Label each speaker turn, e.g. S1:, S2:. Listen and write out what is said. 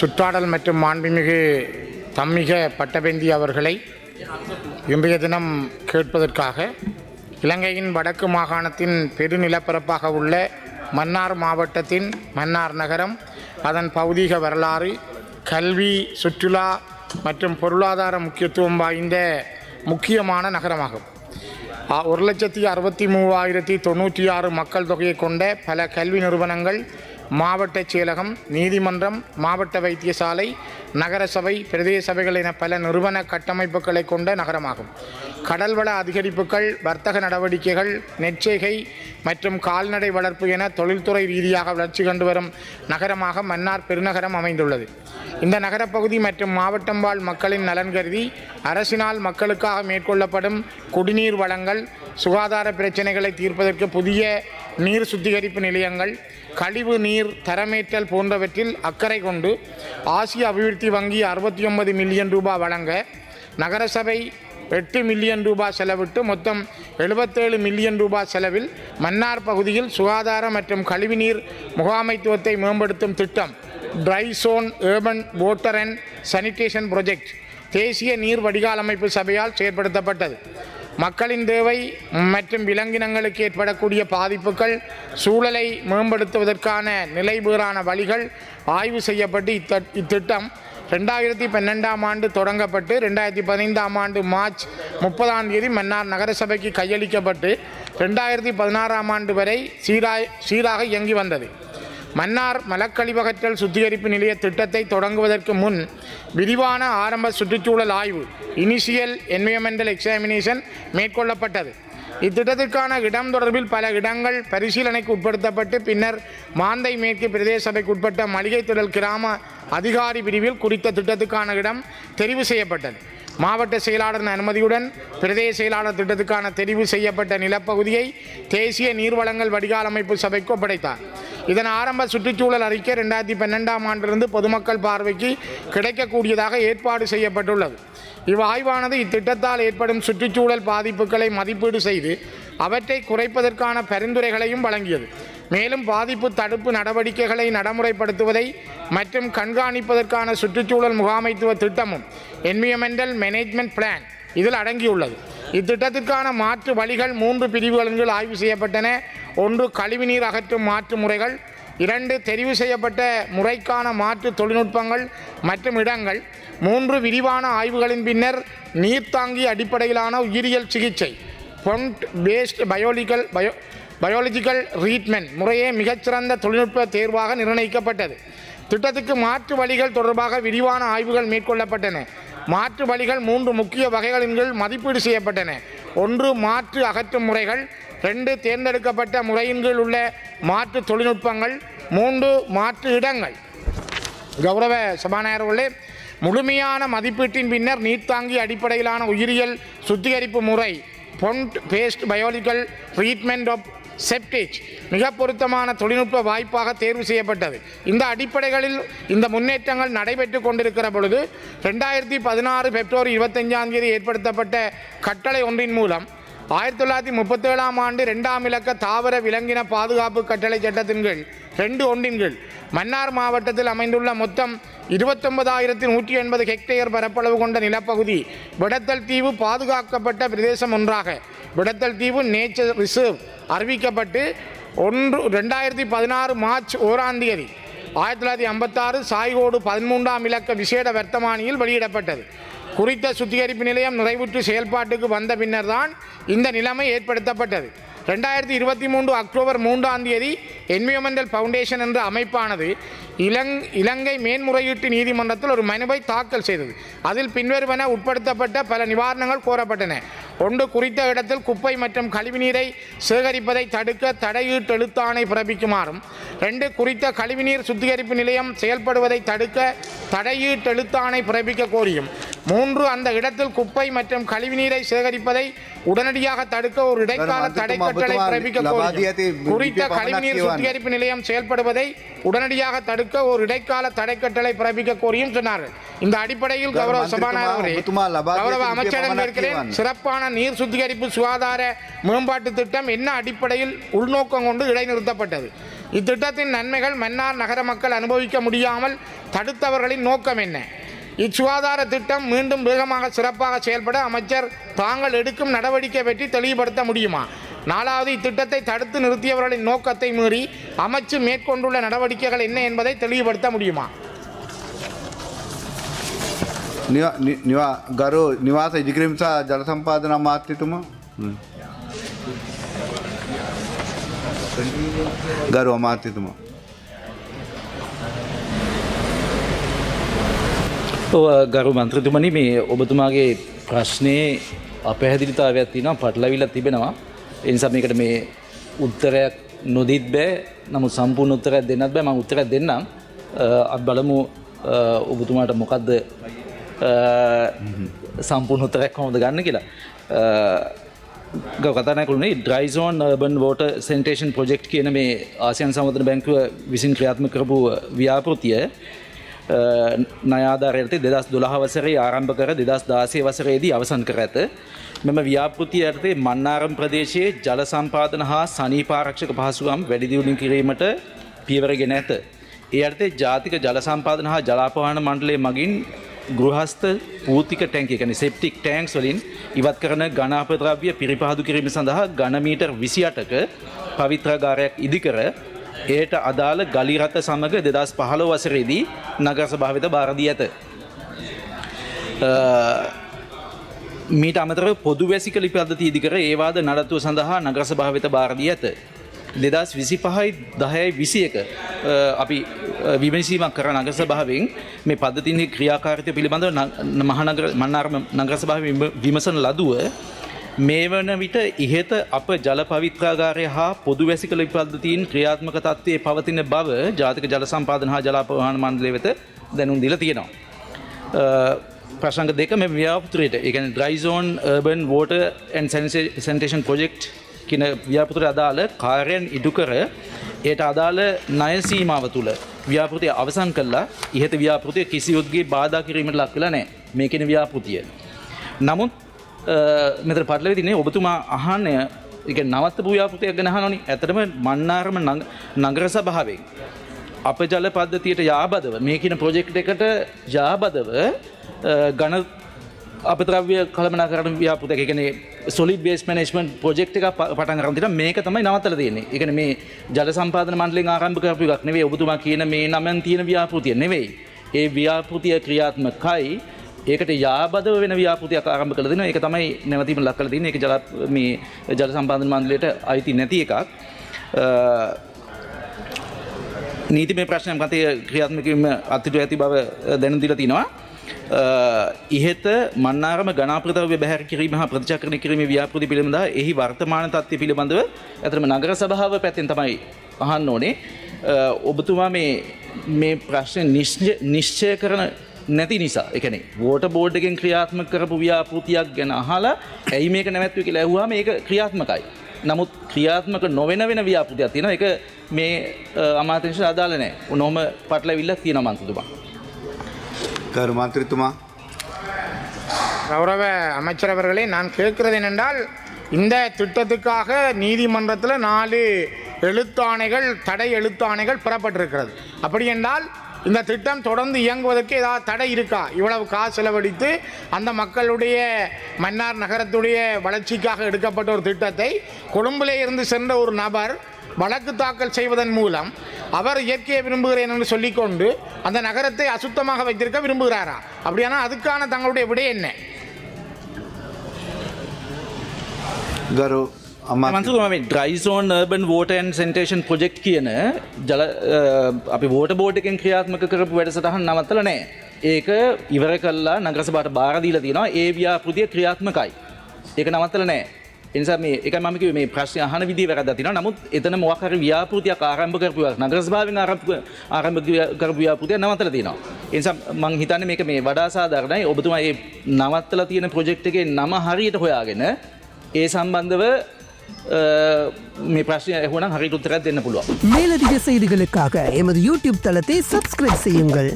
S1: சுற்றாடல் மற்றும் மாண்புமிகு தம்மிக பட்டபேந்தி அவர்களை இன்றைய தினம் கேட்பதற்காக இலங்கையின் வடக்கு மாகாணத்தின் பெருநிலப்பரப்பாக உள்ள மன்னார் மாவட்டத்தின் மன்னார் நகரம் அதன் பௌதீக வரலாறு, கல்வி, சுற்றுலா மற்றும் பொருளாதார முக்கியத்துவம் வாய்ந்த முக்கியமான நகரமாகும். 1,63,096 மக்கள் தொகையை கொண்ட பல கல்வி நிறுவனங்கள், மாவட்ட செயலகம், நீதிமன்றம், மாவட்ட வைத்தியசாலை, நகரசபை, பிரதேச சபைகள் என பல நிறுவன கட்டமைப்புகளை கொண்ட நகரமாகும். கடல்வள அதிகரிப்புகள், வர்த்தக நடவடிக்கைகள், நெற்செய்கை மற்றும் கால்நடை வளர்ப்பு என தொழில்துறை ரீதியாக வளர்ச்சி கண்டு வரும் நகரமாக மன்னார் பெருநகரம் அமைந்துள்ளது. இந்த நகரப்பகுதி மற்றும் மாவட்டம் வாழ் மக்களின் நலன் கருதி அரசினால் மக்களுக்காக மேற்கொள்ளப்படும் குடிநீர் வழங்கல், சுகாதார பிரச்சினைகளை தீர்ப்பதற்கு புதிய நீர் சுத்திகரிப்பு நிலையங்கள், கழிவு நீர் தரமேற்றல் போன்றவற்றில் அக்கறை கொண்டு ஆசிய அபிவிருத்தி வங்கி 69 மில்லியன் ரூபாய் வழங்க, நகரசபை 8 மில்லியன் ரூபாய் செலவிட்டு மொத்தம் 77 மில்லியன் ரூபாய் செலவில் மன்னார் பகுதியில் சுகாதார மற்றும் கழிவுநீர் முகாமைத்துவத்தை மேம்படுத்தும் திட்டம் tri zone urban water and sanitation project தேசிய நீர் வடிகால் அமைப்பு சபையால் செயற்படுத்தப்பட்டது. மக்களின் தேவை மற்றும் விலங்கினங்களுக்கு ஏற்படக்கூடிய பாதிப்புகள், சூழலை மேம்படுத்துவதற்கான நிலைபேறான வழிகள் ஆய்வு செய்யப்பட்டு இத்திட்டம் 2012ஆம் ஆண்டு தொடங்கப்பட்டு 2015ஆம் ஆண்டு மார்ச் 30ஆம் தேதி மன்னார் நகரசபைக்கு கையளிக்கப்பட்டு 2016ஆம் ஆண்டு வரை சீராக இயங்கி வந்தது. மன்னார் மலக்கழிவகற்றல் சுத்திகரிப்பு நிலைய திட்டத்தை தொடங்குவதற்கு முன் விரிவான ஆரம்ப சுற்றுச்சூழல் ஆய்வு இனிஷியல் என்விரான்மெண்டல் எக்ஸாமினேஷன் மேற்கொள்ளப்பட்டது. இத்திட்டத்திற்கான இடம் தொடர்பில் பல இடங்கள் பரிசீலனைக்கு உட்படுத்தப்பட்டு பின்னர் மாந்தை மேற்கு பிரதேச சபைக்கு உட்பட்ட மளிகை திடல் கிராம அதிகாரி பிரிவில் குறித்த திட்டத்துக்கான இடம் தெரிவு செய்யப்பட்டது. மாவட்ட செயலாளரின் அனுமதியுடன் பிரதேச செயலாளர் திட்டத்துக்கான தெரிவு செய்யப்பட்ட நிலப்பகுதியை தேசிய நீர்வளங்கள் வடிகால் அமைப்பு சபைக்கு ஒப்படைத்தார். இதன் ஆரம்ப சுற்றுச்சூழல் அறிக்கை 2012ஆம் ஆண்டிலிருந்து பொதுமக்கள் பார்வைக்கு கிடைக்கக்கூடியதாக ஏற்பாடு செய்யப்பட்டுள்ளது. இவ்வாய்வானது இத்திட்டத்தால் ஏற்படும் சுற்றுச்சூழல் பாதிப்புகளை மதிப்பீடு செய்து அவற்றை குறைப்பதற்கான பரிந்துரைகளையும் வழங்கியது. மேலும் பாதிப்பு தடுப்பு நடவடிக்கைகளை நடைமுறைப்படுத்துவதை மற்றும் கண்காணிப்பதற்கான சுற்றுச்சூழல் முகாமைத்துவ திட்டமும் என்விரான்மெண்டல் மேனேஜ்மெண்ட் பிளான் இதில் அடங்கியுள்ளது. இத்திட்டத்திற்கான மாற்று வழிகள் 3 பிரிவுகளின் கீழ் ஆய்வு செய்யப்பட்டன. 1. கழிவுநீர் அகற்றும் மாற்று முறைகள். 2. தெரிவு செய்யப்பட்ட முறைக்கான மாற்று தொழில்நுட்பங்கள் மற்றும் இடங்கள். 3. விரிவான ஆய்வுகளின் பின்னர் நீர்த்தாங்கி அடிப்படையிலான உயிரியல் சிகிச்சை பொண்ட் பேஸ்ட் பயோலஜிக்கல் ட்ரீட்மெண்ட் முறையே மிகச்சிறந்த தொழில்நுட்ப தேர்வாக நிர்ணயிக்கப்பட்டது. திட்டத்துக்கு மாற்று வழிகள் தொடர்பாக விரிவான ஆய்வுகள் மேற்கொள்ளப்பட்டன. மாற்று வழிகள் 3 முக்கிய வகைகளின் கீழ் மதிப்பீடு செய்யப்பட்டன. 1. மாற்று அகற்றும் முறைகள். 2. தேர்ந்தெடுக்கப்பட்ட முறையின் கீழ் உள்ள மாற்று தொழில்நுட்பங்கள். 3. மாற்று இடங்கள். கௌரவ சபாநாயகர்களே, முழுமையான மதிப்பீட்டின் பின்னர் நீர்த்தாங்கி அடிப்படையிலான உயிரியல் சுத்திகரிப்பு முறை pond based biological treatment of septage மிக பொருத்தமான தொழில்நுட்ப வாய்ப்பாக தேர்வு செய்யப்பட்டது. இந்த அடிப்படைகளில் இந்த முன்னேற்றங்கள் நடைபெற்று கொண்டிருக்கிற பொழுது 2016 பிப்ரவரி 25ஆம் தேதி ஏற்படுத்தப்பட்ட கட்டளை ஒன்றின் மூலம் 1937ஆம் ஆண்டு 2ஆம் இலக்க தாவர விலங்கின பாதுகாப்பு கட்டளை சட்டத்தின் கீழ் 2(1) கீழ் மன்னார் மாவட்டத்தில் அமைந்துள்ள மொத்தம் 29,180 ஹெக்டேயர் பரப்பளவு கொண்ட நிலப்பகுதி விடத்தல் தீவு பாதுகாக்கப்பட்ட பிரதேசம் ஒன்றாக விடத்தல் தீவு நேச்சர் ரிசர்வ் அறிவிக்கப்பட்டு 2016 மார்ச் 1ஆம் தேதி 1956 சாய்கோடு 13ஆம் இலக்க விசேட வர்த்தமானியில் வெளியிடப்பட்டது. குறித்த சுத்திகரிப்பு நிலையம் நிறைவுற்று செயல்பாட்டுக்கு வந்த பின்னர் தான் இந்த நிலைமை ஏற்படுத்தப்பட்டது. 2023 அக்டோபர் 3ஆம் தேதி என்விரான்மெண்டல் ஃபவுண்டேஷன் என்ற அமைப்பானது இலங்கை மேன்முறையீட்டு நீதிமன்றத்தில் ஒரு மனுவை தாக்கல் செய்தது. அதில் பின்வருவன உட்படுத்தப்பட்ட பல நிவாரணங்கள் கோரப்பட்டன. 1. குறித்த இடத்தில் குப்பை மற்றும் கழிவுநீரை சேகரிப்பதை தடுக்க தடையீட்டு எழுத்தாணை பிறப்பிக்குமாறும். 2. குறித்த கழிவுநீர் சுத்திகரிப்பு நிலையம் செயல்படுவதை தடுக்க தடையீட்டு எழுத்தாணை பிறப்பிக்க கோரியும். 3. அந்த இடத்தில் குப்பை மற்றும் கழிவுநீரை சேகரிப்பதை உடனடியாக தடுக்க ஒரு இடைக்கால தடை கட்டளை பிறப்பிக்க கோரியும். குறித்த கழிவுநீர் சுத்திகரிப்பு நிலையம் செயல்படுவதை உடனடியாக தடுக்க ஒரு இடைக்கால தடை கட்டளை பிறப்பிக்க கோரியும் சொன்னார்கள். இந்த அடிப்படையில் கௌரவ சபாநாயகரே, கௌரவ அமைச்சரிடம் கேட்கிறேன், சிறப்பான நீர் சுத்திகரிப்பு சுகாதார மேம்பாட்டு திட்டம் என்ன அடிப்படையில் உள்நோக்கம் கொண்டு இடைநிறுத்தப்பட்டது? இத்திட்டத்தின் நன்மைகள் மன்னார் நகர மக்கள் அனுபவிக்க முடியாமல் தடுத்தவர்களின் நோக்கம் என்ன? இச்சுகாதார திட்டம் மீண்டும் வேகமாக சிறப்பாக செயல்பட அமைச்சர் தாங்கள் எடுக்கும் நடவடிக்கை பற்றி தெளிவுபடுத்த முடியுமா? 4வது, இத்திட்டத்தை தடுத்து நிறுத்தியவர்களின் நோக்கத்தை மீறி அமைச்சு மேற்கொண்டுள்ள நடவடிக்கைகள் என்ன என்பதை தெளிவுபடுத்த முடியுமா?
S2: ගරු නිවාස ඉදිකිරීම සහ ජල සම්පාදන අමාත්‍යතුමා ගරු අමාත්‍යතුමා
S3: ගරු මන්ත්‍රතුමනි මේ ඔබතුමාගේ ප්‍රශ්නයේ අපැහැදිලිතාවයක් තියෙනවා පටලවිලා තිබෙනවා ඒ නිසා මේකට මේ උත්තරයක් නොදීත් බෑ නමුත් සම්පූර්ණ උත්තරයක් දෙන්නත් බෑ මම උත්තරයක් දෙන්නම් අපි බලමු ඔබතුමාට මොකද්ද සම්පූර්ණ උත්තරයක් කොහොමද ගන්න කියලා කතානායකතුමනි dry zone urban water sanitation project කියන මේ ආසියානු සමෘද්ධි බැංකුව විසින් ක්‍රියාත්මක කරපු ව්‍යාපෘතිය ණය ආධාර යටතේ 2012 වසරේ ආරම්භ කර 2016 වසරේදී අවසන් කර ඇත. මෙම ව්‍යාපෘතිය යටතේ මන්නාරම් ප්‍රදේශයේ ජල සම්පාදන හා සනීප ආරක්ෂක පහසුකම් වැඩි දියුණු කිරීමට පියවරගෙන ඇත. ඒ යටතේ ජාතික ජල සම්පාදන හා ජලාපවාහන මණ්ඩලය මගින් ගෘහස්ත පූතික ටැංකිය කියන්නේ සෙප්ටික් ටැංක්ස් වලින් ඉවත් කරන ඝන අපද්‍රව්‍ය පිරිපහදු කිරීම සඳහා ඝන මීටර් 28ක පවිත්‍රාගාරයක් ඉදිකර එයට අදාළ ගලි රථ සමග 2015 වසරේදී නගර සභාව වෙත බාර දී ඇත. මීට අමතරව පොදු වැසිකලි පද්ධතිය ඉදිකර ඒ වාද නඩත්තුව සඳහා නගර සභාව වෙත බාර දී ඇත. 2025-10-21 අපි විමසීමක් කර නගර සභාවෙන් මේ පද්ධතියේ ක්‍රියාකාරීත්වය පිළිබඳව මහනගර මන්නාරම නගර සභාවේ විමසන ලදුව මේ වන විට ඉහත අප ජල පවිත්‍රාගාරය හා පොදු වැසිකල පද්ධතීන් ක්‍රියාත්මක තත්ත්වයේ පවතින බව ජාතික ජල සම්පාදන හා ජලාපවාහන මණ්ඩලය වෙත දැනුම් දීලා තියෙනවා. ප්‍රසංග දෙක මේ ව්‍යාපෘතියට ඒ කියන්නේ dry zone urban water and sanitation project කියන ව්‍යාපෘතියට අදාළ කාර්යයන් ඉටු කර ඒට අදාළ ණය සීමාව තුළ ව්‍යාපෘතිය අවසන් කළා. ඉහත ව්‍යාපෘතිය කිසිවෙකුගේ බාධා කිරීමට ලක් වෙලා නැහැ. මේ කියන ව්‍යාපෘතිය. නමුත් මෙතන පටලවි තින්නේ ඔබතුමා අහන්නේ ඒ කියන්නේ නවත්තපු ව්‍යාපෘතියක් ගැන අහනෝනේ. ඇත්තටම මන්නාරම නගර සභාවෙන් අප ජල පද්ධතියට යාබදව මේ කියන ප්‍රොජෙක්ට් එකට යාබදව ඝන අපද්‍රව්‍ය කළමනාකරණ ව්‍යාපෘතියක් ඒ කියන්නේ solid waste management project එක පටන් ගන්න තියෙනවා. මේක තමයි නවත්තලා තියෙන්නේ. ඒ කියන්නේ මේ ජල සම්පාදන මණ්ඩලයෙන් ආරම්භ කරපු එකක් නෙවෙයි. ඔබතුමා කියන මේ නමෙන් තියෙන ව්‍යාපෘතිය නෙවෙයි. ඒ ව්‍යාපෘතිය ක්‍රියාත්මකයි. ඒකට යාබදව වෙන ව්‍යාපෘතියක් ආරම්භ කළ දෙනවා. ඒක තමයි නැවතීම ලක් කරලා තියෙන්නේ. ඒක ජල සම්පාදන මණ්ඩලයට අයිති නැති එකක්. නීතිමය ප්‍රශ්නයක් මතය ක්‍රියාත්මක වීම අත්හිටු ඇති බව දැනුම් දීලා තිනවා. ඉහත මන්නාරම ගණාපෘතව්‍ය බැහැර කිරීම හා ප්‍රතිචක්‍රණය කිරීමේ ව්‍යාපෘති පිළිබඳව එහි වර්තමාන තත්ත්වය පිළිබඳව අතරම නගර සභාව පැත්තෙන් තමයි අහන්න ඕනේ. ඔබතුමා මේ ප්‍රශ්න නිශ්චය කරන නැති නිසා ඒ කියන්නේ වෝටර් බෝඩ් එකෙන් ක්‍රියාත්මක කරපු ව්‍යාපෘතියක් ගැන අහලා ඇයි මේක නැවැත්වුවේ කියලා ඇහුවාම ඒක ක්‍රියාත්මකයි. නමුත් ක්‍රියාත්මක නොවන ව්‍යාපෘතියක් තියෙනවා. ඒක මේ අමාත්‍යාංශයට අදාළ නැහැ. උනෝම පටලවිල්ලක් තියෙනවා මන්ත්‍රීතුමා.
S2: ගරු මන්ත්‍රීතුමා
S1: கௌரவ அமைச்சர் அவர்களே, நான் கேட்கிறது என்னென்றால் இந்த திட்டத்துக்காக நீதிமன்றத்தில் 4 எழுத்தாணைகள் தடை எழுத்தாணைகள் பெறப்பட்டிருக்கிறது. அப்படி என்றால் இந்த திட்டம் தொடர்ந்து இயங்குவதற்கு ஏதாவது தடை இருக்கா? இவ்வளவு காசு செலவழித்து அந்த மக்களுடைய மன்னார் நகரத்துடைய வளர்ச்சிக்காக எடுக்கப்பட்ட ஒரு திட்டத்தை கொழும்பிலே இருந்து சென்ற ஒரு நபர் வழக்கு தாக்கல் செய்வதன் மூலம் அவர் இயற்கையை விரும்புகிறேன் என்று சொல்லிக்கொண்டு அந்த நகரத்தை அசுத்தமாக வைத்திருக்க விரும்புகிறாரா? அப்படியானா அதுக்கான தங்களுடைய விடை என்ன?
S2: ගරු
S3: මන්ත්‍රීතුමා මේ dry zone urban water and sanitation project කියන ජල අපි water board එකෙන් ක්‍රියාත්මක කරපු වැඩසටහන නවත්තලා නැහැ. ඒක ඉවර කළා නගර සභාවට බාර දීලා තියෙනවා. ඒ ව්‍යාපෘතිය ක්‍රියාත්මකයි. ඒක නවත්තලා නැහැ. ඒ නිසා මේ ඒකයි මම කිව්වේ මේ ප්‍රශ්න අහන විදිය වැරද්දක් තියෙනවා. නමුත් එතන මොකක් හරි ව්‍යාපෘතියක් ආරම්භ කරපු නගර සභාවෙන් ආරම්භ කරපු ව්‍යාපෘතිය නවත්තලා තියෙනවා. ඒ නිසා මම හිතන්නේ මේක මේ වඩා සාධාරණයි. ඔබතුමා මේ නවත්තලා තියෙන ප්‍රොජෙක්ට් එකේ නම හරියට හොයාගෙන ඒ සම්බන්ධව මේ ප්‍රශ්නය ඇහුවනම් හරියට උත්තරයක් දෙන්න පුළුවන්.
S4: மேலதிக செய்திகளுக்காக எமது யூடியூப் தளத்தை சப்ஸ்கிரைப் செய்யுங்கள்.